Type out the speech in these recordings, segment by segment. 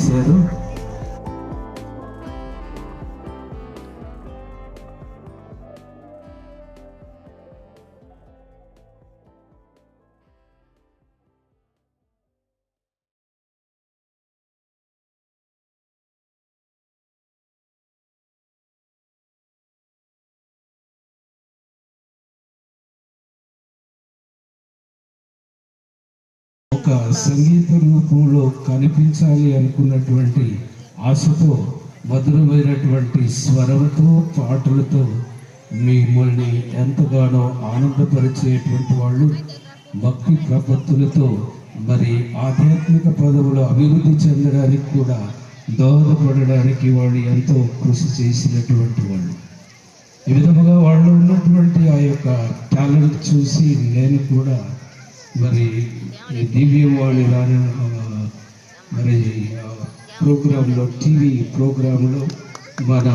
చేశారు. ఒక సంగీత రూపంలో కనిపించాలి అనుకున్నటువంటి ఆశతో మధురమైనటువంటి స్వరంతో పాటలతో మిమ్మల్ని ఎంతగానో ఆనందపరిచేటువంటి వాళ్ళు, భక్తి ప్రపత్తులతో మరి ఆధ్యాత్మిక పదవులు అభివృద్ధి చెందడానికి కూడా దోహదపడడానికి వాళ్ళు ఎంతో కృషి చేసినటువంటి వాళ్ళు. ఈ విధముగా వాళ్ళు ఉన్నటువంటి ఆ యొక్క టాలెంట్ చూసి నేను కూడా మరి దివ్యవాణి రాని మరి ప్రోగ్రాంలో, టీవీ ప్రోగ్రాంలో మన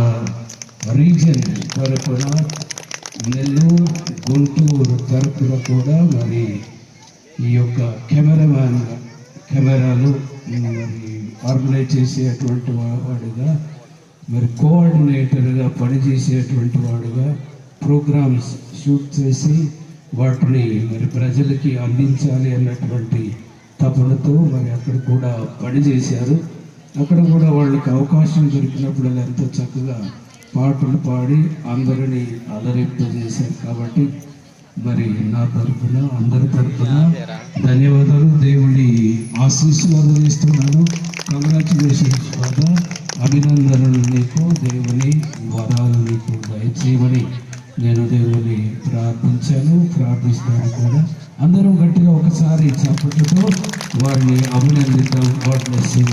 రీజన్ తరపున, నెల్లూరు గుంటూరు తరపున కూడా మరి ఈ యొక్క కెమెరాలు మరి ఆర్గనైజ్ చేసేటువంటి వాడుగా, మరి కోఆర్డినేటర్గా పనిచేసేటువంటి వాడుగా ప్రోగ్రామ్స్ షూట్ చేసి వాటిని మరి ప్రజలకి అందించాలి అన్నటువంటి తపనతో మరి అక్కడ కూడా పనిచేశారు. అక్కడ కూడా వాళ్ళకి అవకాశం దొరికినప్పుడు ఎంతో చక్కగా పాటలు పాడి అందరినీ అలరింపజేశారు. కాబట్టి మరి నా తరఫున, అందరి తరఫున ధన్యవాదాలు, దేవుని ఆశీస్సులు అందజేస్తున్నాను. కంగ్రాచులేషన్స్ ఫాదర్, అభినందనలు నీకు, దేవుని వరాలు నీకు దయచేయమని నేను దేవుని ప్రార్థిస్తాను కూడా. అందరూ గట్టిగా ఒకసారి చప్పట్లతో వారిని అభినందిద్దాం. God bless you.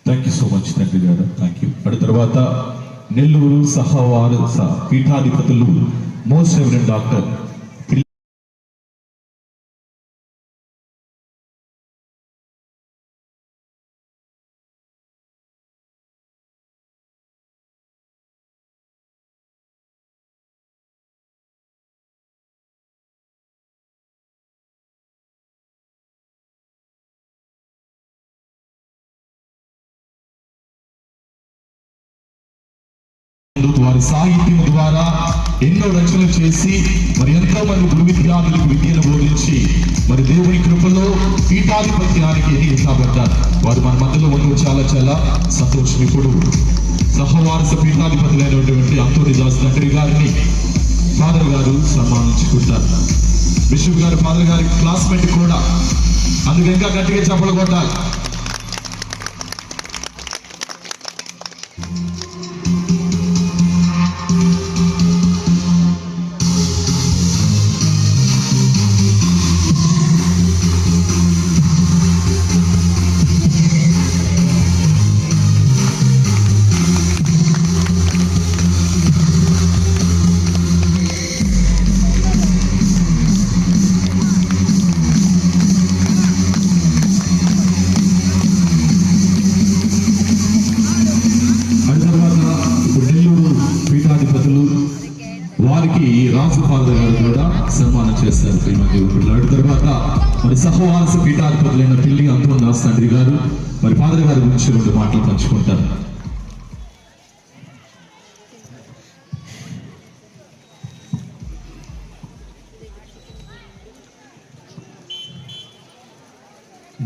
Thank you so much తండ్రి గారు, థ్యాంక్ యూ. అటు తర్వాత నెల్లూరు సహవారస పీఠాధిపతులు మోస్ట్ రెవరెండ్ డాక్టర్ వారి సాహిత్యం ద్వారా ఎన్నో రచనలు చేసి మరి ఎంతో మంది గురు విద్యార్థులకు విద్యను బోధించి మరి దేవుని కృపలో పీఠాధిపత్యానికి ఎన్నికబడ్డారు. వారు మన మధ్యలో ఉండడం చాలా చాలా సంతోషం. ఇప్పుడు సహవారస పీఠాధిపతులైనటువంటి అంతోని దాస్ తండ్రి గారిని ఫాదర్ గారు సన్మానించుకుంటారు. బిషప్ గారు ఫాదర్ గారి క్లాస్మేట్ కూడా, అందుకు ఇంకా గట్టిగా చప్పలు కొట్టాలి. వారికి రాజు ఫాదర్ గారు కూడా సన్మానం చేస్తారు శ్రీమతి. అటు తర్వాత మరి సహవారస పీఠాధిపతులైన పిల్లి అంతోని దాస్ తండ్రి గారు మరి ఫాదర్ గారి గురించి 2 మాటలు పంచుకుంటారు.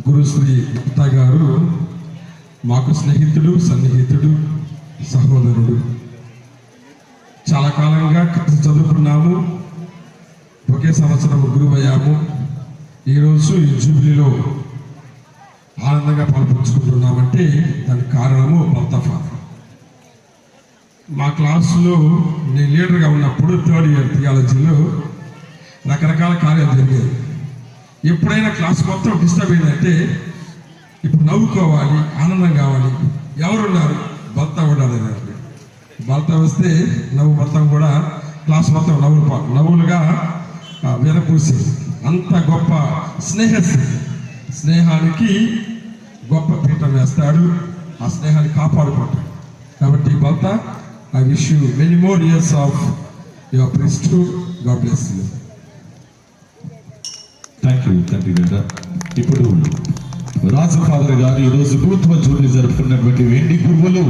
గురుశ్రీ గుప్తా గారు మాకు స్నేహితుడు, సన్నిహితుడు, సహోదరుడు. చాలా కాలంగా చదువుకున్నాము, ఒకే సంవత్సరం గురువు అయ్యాము. ఈరోజు ఈ జూబిలీలో ఆనందంగా పాల్పంచుకుంటున్నామంటే దానికి కారణము భర్త ఫాదర్. మా క్లాసులో నేను లీడర్గా ఉన్నప్పుడు 3rd ఇయర్ థియాలజీలో రకరకాల కార్యాలు జరిగాయి. ఎప్పుడైనా క్లాస్ మొత్తం డిస్టర్బ్ అయిందంటే ఇప్పుడు నవ్వుకోవాలి, ఆనందం కావాలి, ఎవరున్నారు భర్త ఉండాలి. భర్త వస్తే నవ్వు మొత్తం కూడా క్లాస్ మొత్తం నవ్వులుగా వినపూసి అంత గొప్ప స్నేహానికి గొప్ప పీఠం వేస్తాడు. ఆ స్నేహాన్ని కాపాడుకుంటాడు. కాబట్టి భర్త, I wish you many more years of your priesthood. God bless you. Thank you తండ్రి గారు. ఇప్పుడు రాజు ఫాదర్ గారు ఈరోజు గురుత్వ జూబ్లీ జరుపుకున్నటువంటి వెండి గురువులు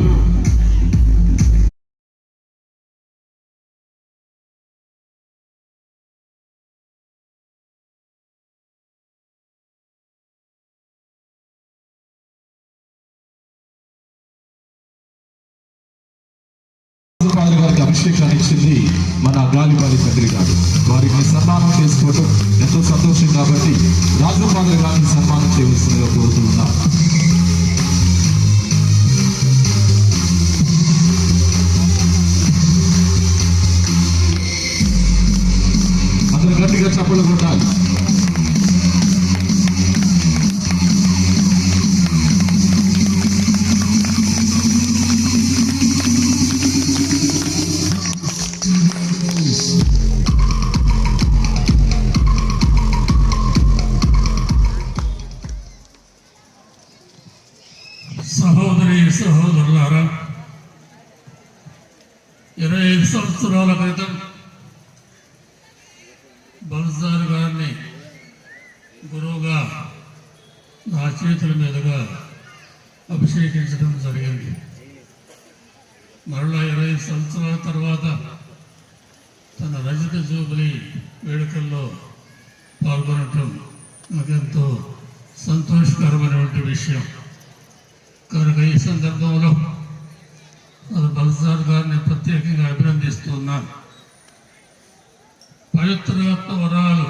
ఫాదర్ గారికి అభిషేకాన్ని ఇచ్చింది మన గాలిపాలి తండ్రి గారు. వారికి సన్మానం చేసుకోవడం ఎంతో సంతోషం కాబట్టి రాజు ఫాదర్ గారిని సన్మానం చేయవలసిందిగా కోరుతున్నాం. అందరూ గట్టిగా చప్పట్లు కొట్టాలి. సహోదరి సహోదరులారా, 25 సంవత్సరాల క్రితం బల్సార్ గారిని గురువుగా నా చేతుల మీదుగా అభిషేకించడం జరిగింది. మరలా 20 సంవత్సరాల తర్వాత తన రజత జూబిలీ వేడుకల్లో పాల్గొనటం నాకెంతో సంతోషకరమైనటువంటి విషయం. కనుక ఈ సందర్భంలో బల్సార్ గారిని ప్రత్యేకంగా అభినందిస్తున్నాను. పవిత్రాత్మ వరాలు